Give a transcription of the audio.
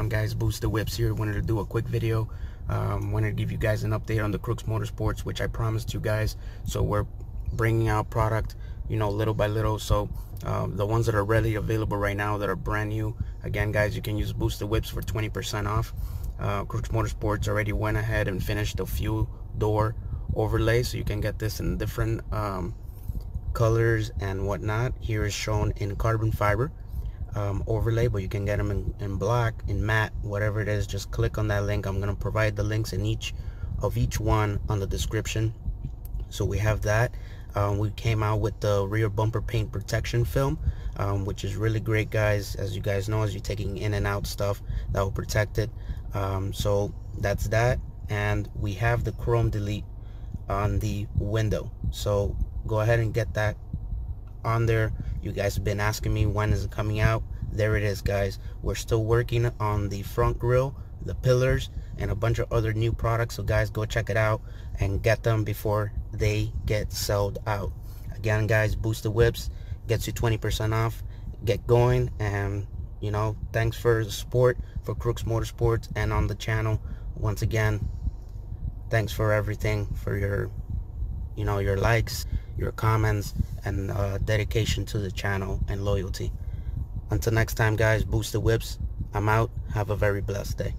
Guys, Boost the Whips here. Wanted to do a quick video. Wanted to give you guys an update on the Crux Motorsports, which I promised you guys. So we're bringing out product, you know, little by little. So the ones that are readily available right now that are brand new, again guys, you can use Boost the Whips for 20% off. Crux Motorsports already went ahead and finished the fuel door overlay, so you can get this in different colors and whatnot. Here is shown in carbon fiber overlay, but you can get them in black, in matte, whatever it is. Just click on that link. I'm going to provide the links in each one on the description. So we have that. We came out with the rear bumper paint protection film, which is really great, guys. As you guys know, as you're taking in and out stuff, that will protect it. So that's that. And we have the chrome delete on the window, so go ahead and get that on there. You guys have been asking me when is it coming out. There it is, guys. We're still working on the front grille, the pillars, and a bunch of other new products. So guys, go check it out and get them before they get sold out. Again, guys, Boost the Whips gets you 20% off. Get going, and you know, thanks for the support for Crux Motorsports and on the channel. Once again, thanks for everything, for your, you know, your likes, your comments, and dedication to the channel and loyalty. Until next time, guys, Boost the Whips. I'm out. Have a very blessed day.